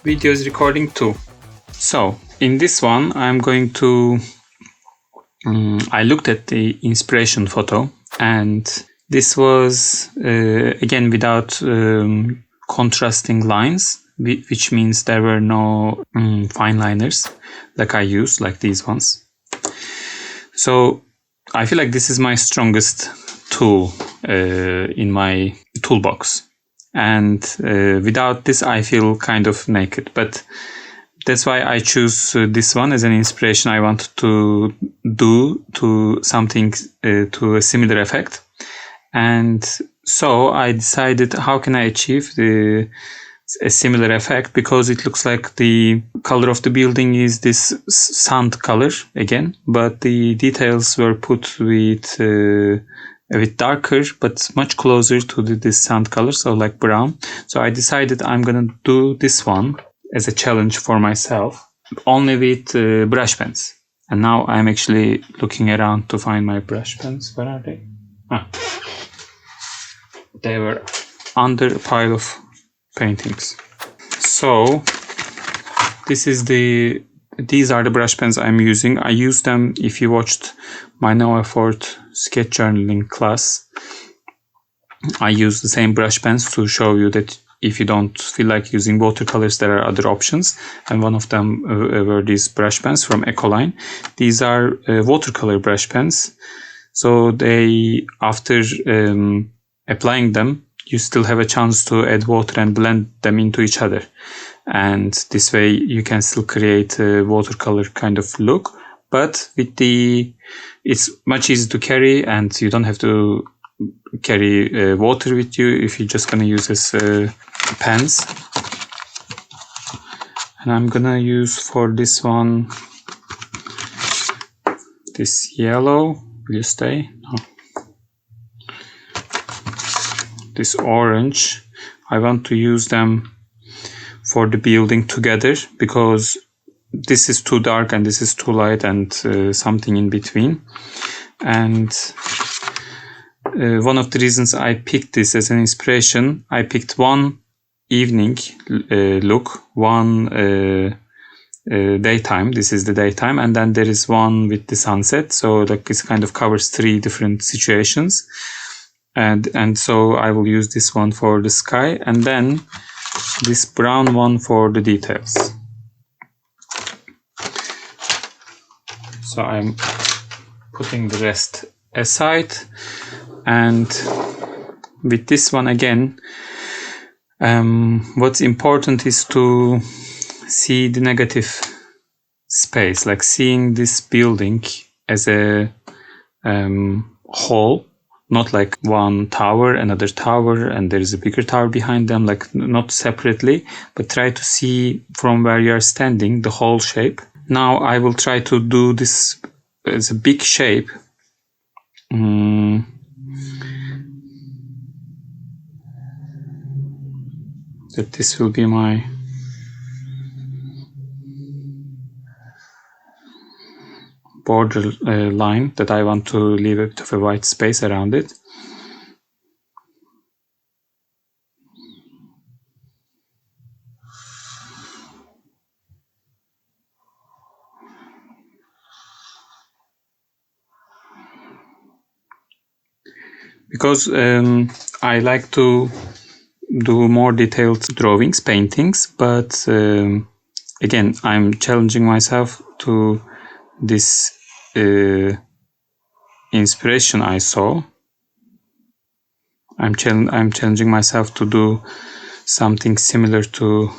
videos recording too. So in this one I'm going to I looked at the inspiration photo, and this was again without contrasting lines, which means there were no fine liners like I use, like these ones. So I feel like this is my strongest tool in my toolbox, and without this I feel kind of naked, but that's why I choose this one as an inspiration. I want to do to something to a similar effect, and so I decided how can I achieve a similar effect, because it looks like the color of the building is this sand color again, but the details were put with a bit darker but much closer to this sand color, so like brown. So I decided I'm gonna do this one as a challenge for myself, only with brush pens. And now I'm actually looking around to find my brush pens. Where are they? They were under a pile of paintings. So these are the brush pens I'm using. I use them if you watched my no effort sketch journaling class. I use the same brush pens to show you that if you don't feel like using watercolors, there are other options. And one of them were these brush pens from Ecoline. These are watercolor brush pens. So they, after applying them, you still have a chance to add water and blend them into each other. And this way you can still create a watercolor kind of look. But with it's much easier to carry, and you don't have to carry water with you if you're just gonna use as pens. And I'm gonna use for this one this yellow. Will you stay? No. This orange. I want to use them for the building together, because this is too dark and this is too light, and something in between. And one of the reasons I picked this as an inspiration, I picked one evening look, one daytime. This is the daytime, and then there is one with the sunset. So like it kind of covers 3 different situations, and so I will use this one for the sky, and then this brown one for the details. So I'm putting the rest aside. And with this one again, what's important is to see the negative space, like seeing this building as a whole, not like one tower, another tower, and there is a bigger tower behind them, like not separately, but try to see from where you are standing the whole shape. Now I will try to do this as a big shape. That this will be my border line, that I want to leave a bit of a white space around it. Because I like to do more detailed drawings, paintings, but again, I'm challenging myself to this inspiration I saw. I'm challenging myself to do something similar to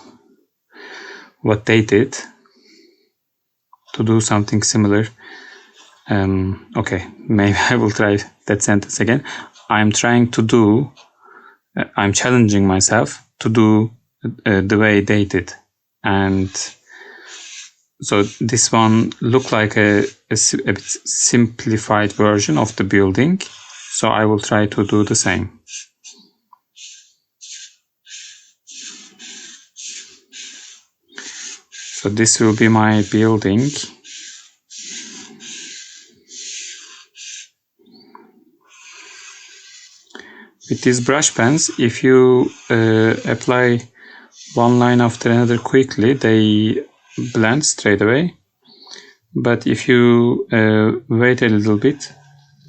what they did, to do something similar. Okay, maybe I will try that sentence again. I'm challenging myself to do the way they did. And so this one looked like a bit simplified version of the building. So I will try to do the same. So this will be my building. With these brush pens, if you apply one line after another quickly, they blend straight away. But if you wait a little bit,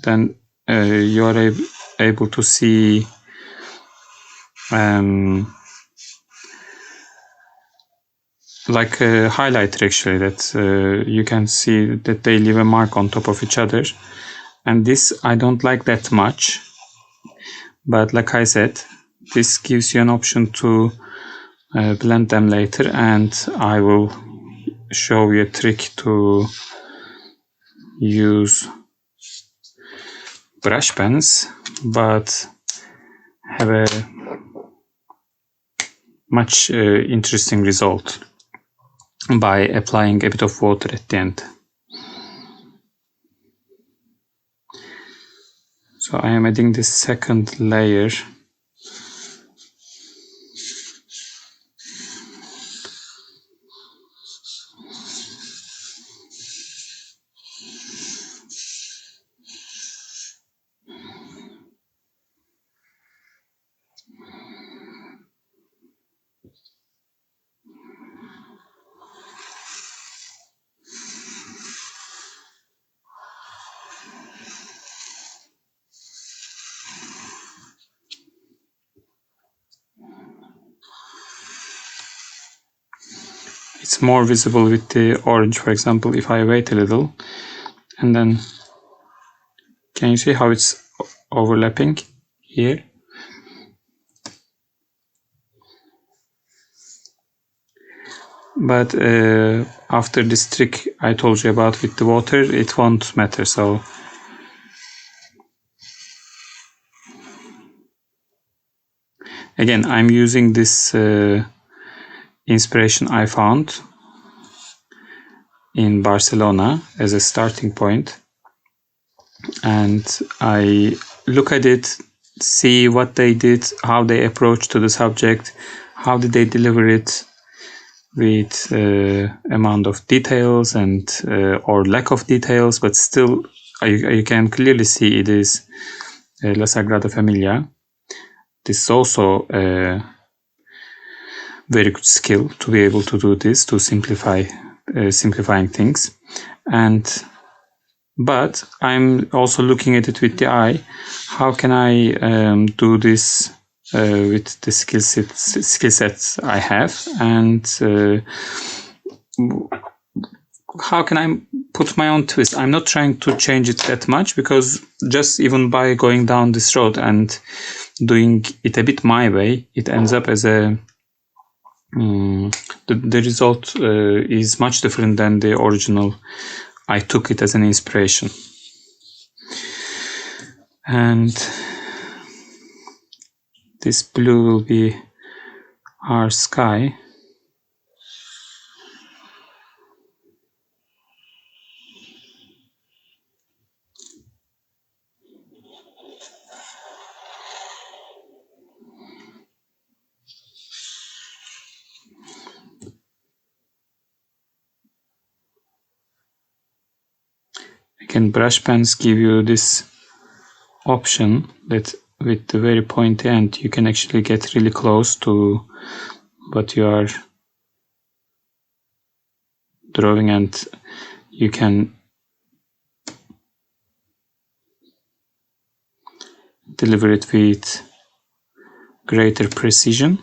then you are able to see like a highlighter actually, that you can see that they leave a mark on top of each other. And this I don't like that much, but like I said, this gives you an option to blend them later, and I will show you a trick to use brush pens but have a much interesting result by applying a bit of water at the end. So I am adding this second layer. It's more visible with the orange, for example, if I wait a little, and then can you see how it's overlapping here? But after this trick I told you about with the water, it won't matter. So again, I'm using this inspiration I found in Barcelona as a starting point, and I look at it, see what they did, how they approached to the subject, how did they deliver it with amount of details and or lack of details, but still you can clearly see it is La Sagrada Familia. This is also a very good skill to be able to do this, to simplifying things. But I'm also looking at it with the eye. How can I do this with the skill sets I have, and how can I put my own twist? I'm not trying to change it that much, because just even by going down this road and doing it a bit my way, it ends up as a the result is much different than the original. I took it as an inspiration. And this blue will be our sky. Again, brush pens give you this option that with the very pointy end you can actually get really close to what you are drawing, and you can deliver it with greater precision.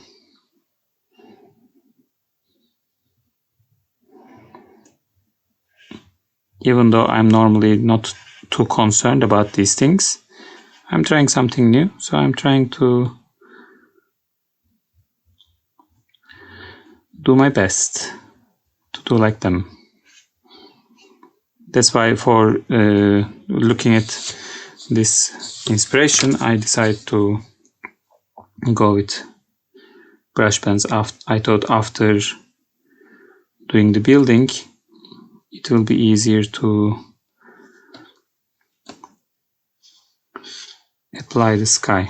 Even though I'm normally not too concerned about these things, I'm trying something new, so I'm trying to do my best to do like them. That's why for looking at this inspiration, I decided to go with brush pens. I thought after doing the building, it will be easier to apply the sky.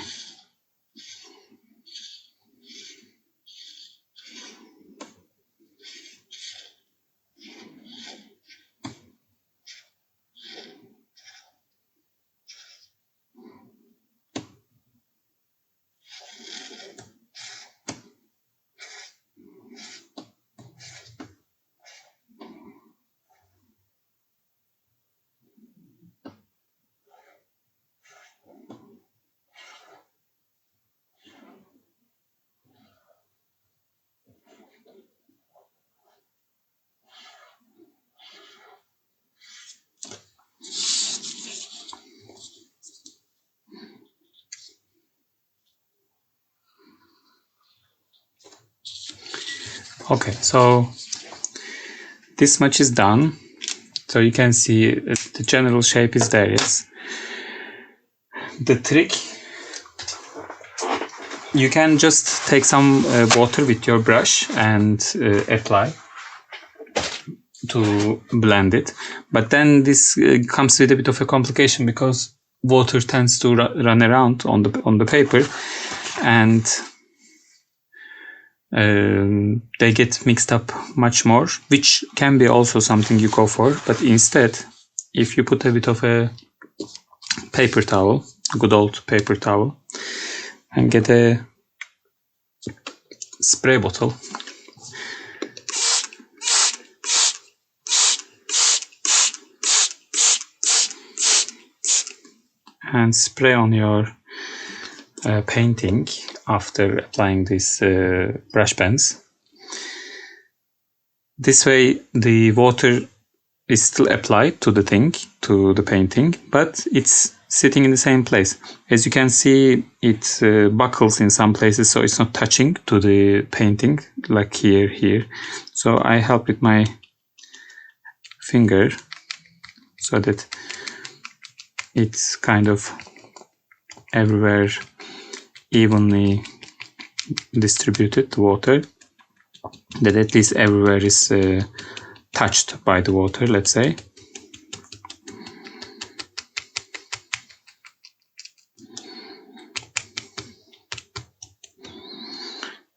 Okay, so this much is done. So you can see the general shape is there. Yes. The trick, you can just take some water with your brush and apply to blend it. But then this comes with a bit of a complication because water tends to run around on the paper, and they get mixed up much more, which can be also something you go for. But instead, if you put a bit of a paper towel, good old paper towel, and get a spray bottle, and spray on your painting after applying these brush pens. This way the water is still applied to the thing, to the painting, but it's sitting in the same place. As you can see, it buckles in some places, so it's not touching to the painting, like here. So I help with my finger so that it's kind of everywhere evenly distributed, the water, that at least everywhere is touched by the water, let's say.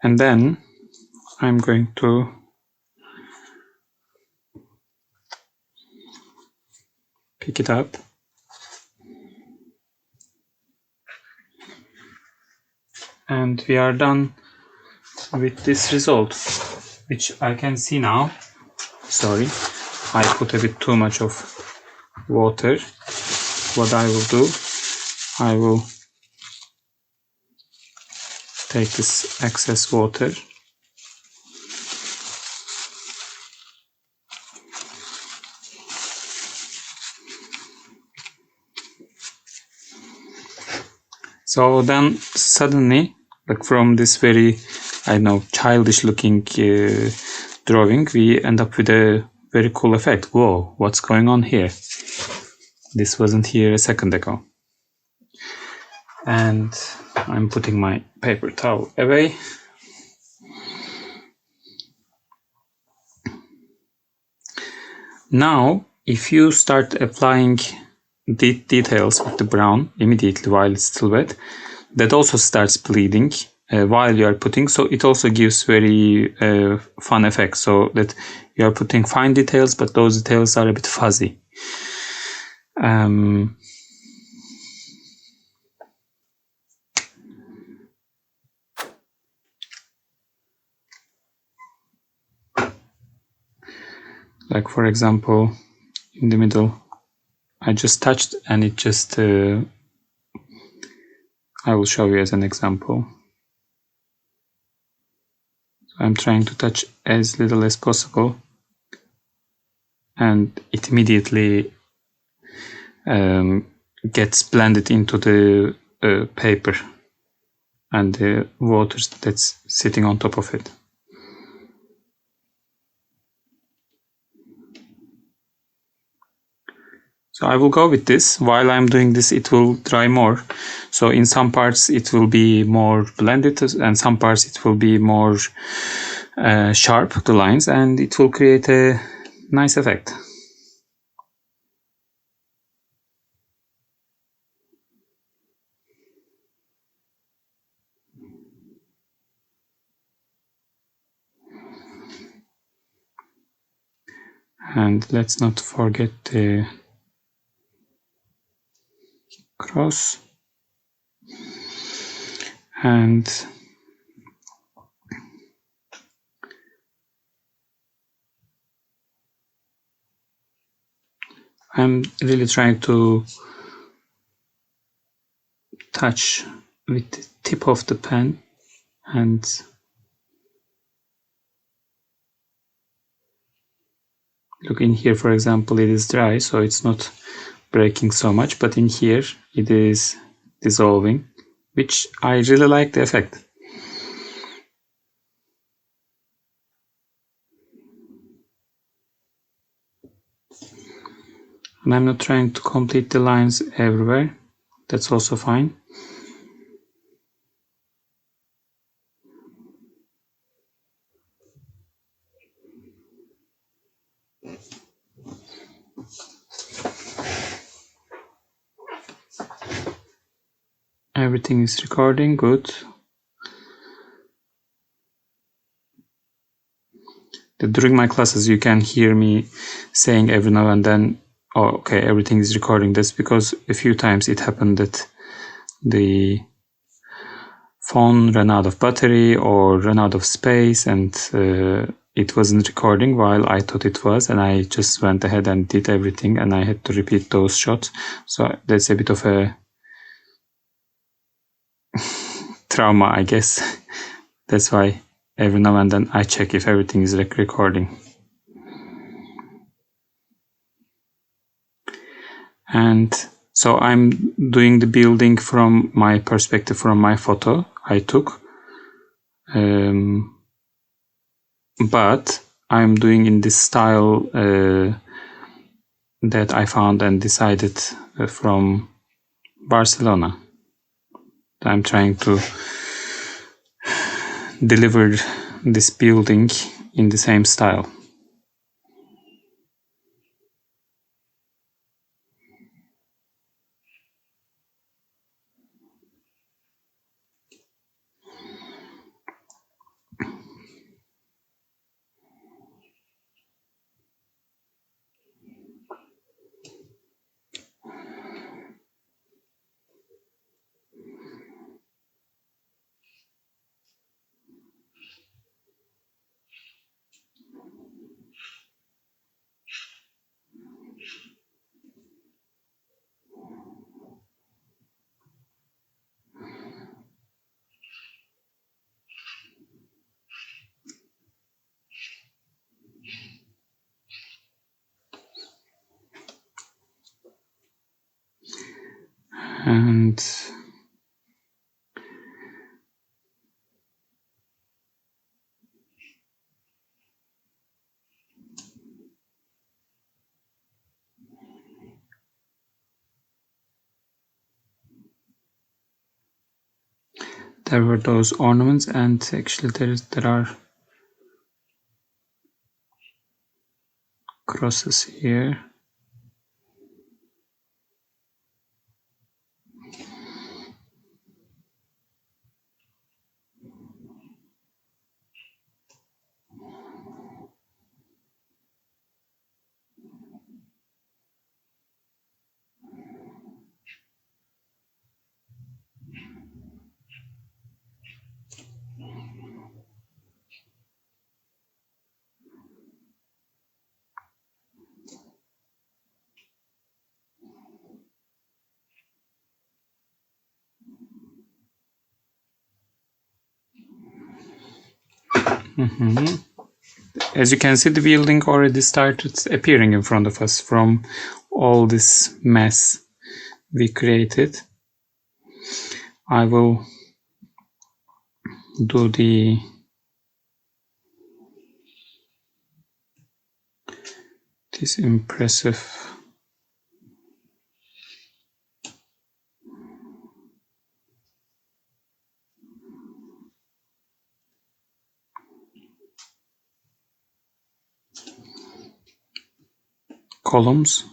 And then I'm going to pick it up and we are done with this result, which I can see now. Sorry, I put a bit too much of water. What I will do, I will take this excess water so then suddenly, like from this very, I don't know, childish looking drawing, we end up with a very cool effect. Whoa, what's going on here? This wasn't here a second ago. And I'm putting my paper towel away. Now, if you start applying the details with the brown immediately while it's still wet, that also starts bleeding while you are putting, so it also gives very fun effects, so that you are putting fine details, but those details are a bit fuzzy. Like for example, in the middle, I just touched and it just, I will show you as an example. I'm trying to touch as little as possible, and it immediately gets blended into the paper and the water that's sitting on top of it. So I will go with this. While I'm doing this, it will dry more. So in some parts it will be more blended, and some parts it will be more sharp, the lines, and it will create a nice effect. And let's not forget the cross. And I'm really trying to touch with the tip of the pen, and look in here, for example, it is dry, so it's not breaking so much, but in here it is dissolving, which I really like the effect. And I'm not trying to complete the lines everywhere. That's also fine. Everything is recording, good. During my classes, you can hear me saying every now and then, oh, okay, everything is recording. That's because a few times it happened that the phone ran out of battery or ran out of space, and it wasn't recording while I thought it was, and I just went ahead and did everything, and I had to repeat those shots. So that's a bit of a trauma, I guess. That's why every now and then I check if everything is recording. And so I'm doing the building from my perspective, from my photo I took. But I'm doing in this style that I found and decided from Barcelona. I'm trying to deliver this building in the same style. And there were those ornaments, and actually there are crosses here. As you can see, the building already started appearing in front of us from all this mess we created. I will do this impressive columns.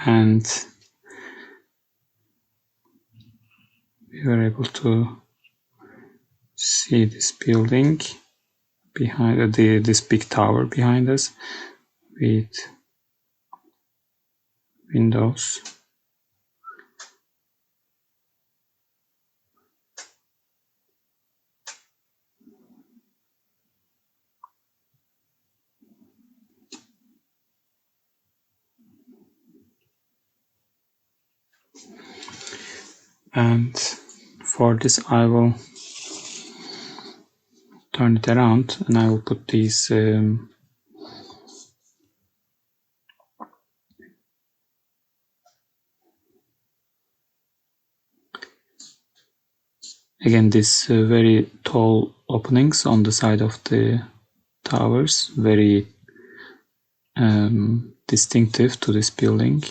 And we were able to see this building behind this big tower behind us with windows. And for this I will turn it around, and I will put these again, these very tall openings on the side of the towers, very distinctive to this building.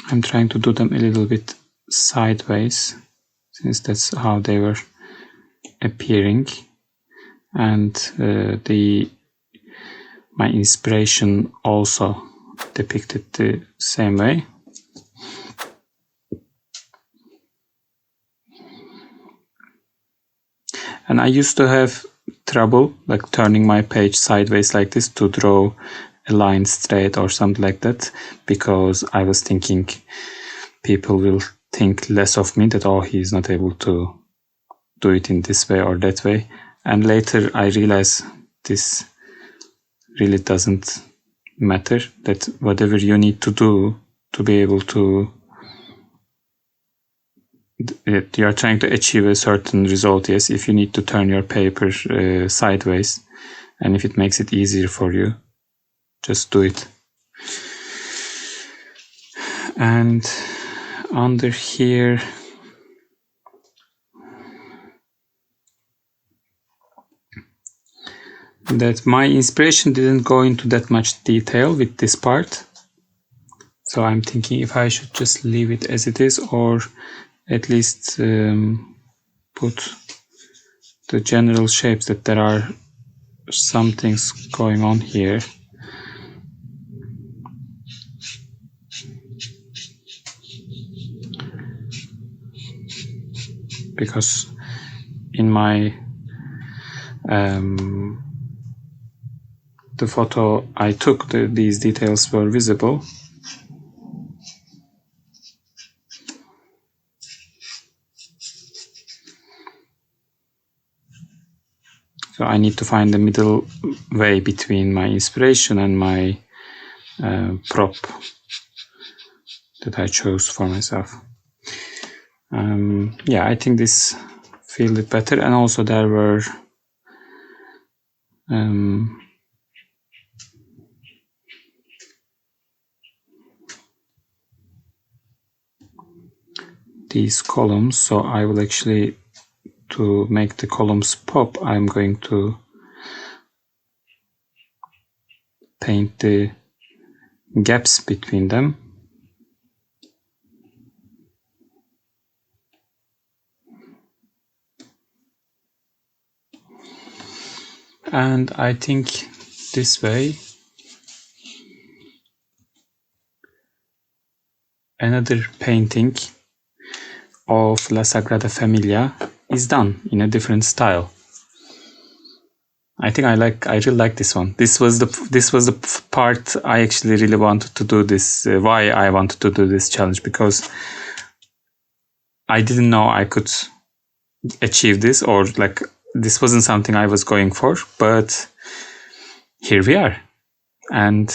I'm trying to do them a little bit sideways, since that's how they were appearing, and my inspiration also depicted the same way. And I used to have trouble like turning my page sideways like this to draw a line straight or something like that, because I was thinking people will think less of me, that oh, he's not able to do it in this way or that way. And later I realized this really doesn't matter, that whatever you need to do to be able to, you are trying to achieve a certain result. Yes, if you need to turn your paper sideways, and if it makes it easier for you, just do it. And under here, that my inspiration didn't go into that much detail with this part, so I'm thinking if I should just leave it as it is, or at least put the general shapes, that there are some things going on here. Because in my the photo I took, these details were visible. So I need to find the middle way between my inspiration and my prop that I chose for myself. Yeah, I think this feel it better. And also there were these columns, so I will actually, to make the columns pop, I'm going to paint the gaps between them. And I think this way another painting of La Sagrada Familia is done in a different style. I think I really like this one. This was the part I actually really wanted to do this, why I wanted to do this challenge, because I didn't know I could achieve this, or like this wasn't something I was going for, but here we are. And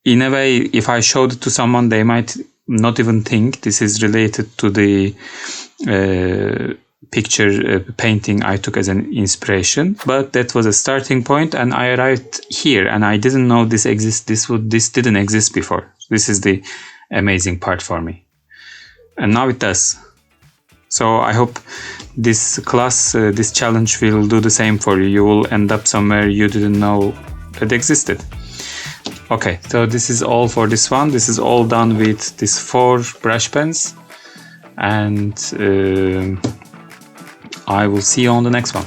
in a way, if I showed it to someone, they might not even think this is related to the picture painting I took as an inspiration, but that was a starting point, and I arrived here, and I didn't know this exists. This didn't exist before. This is the amazing part for me, and now it does. So I hope this class, this challenge will do the same for you. You will end up somewhere you didn't know that existed. Okay, so this is all for this one. This is all done with these 4 brush pens, and I will see you on the next one.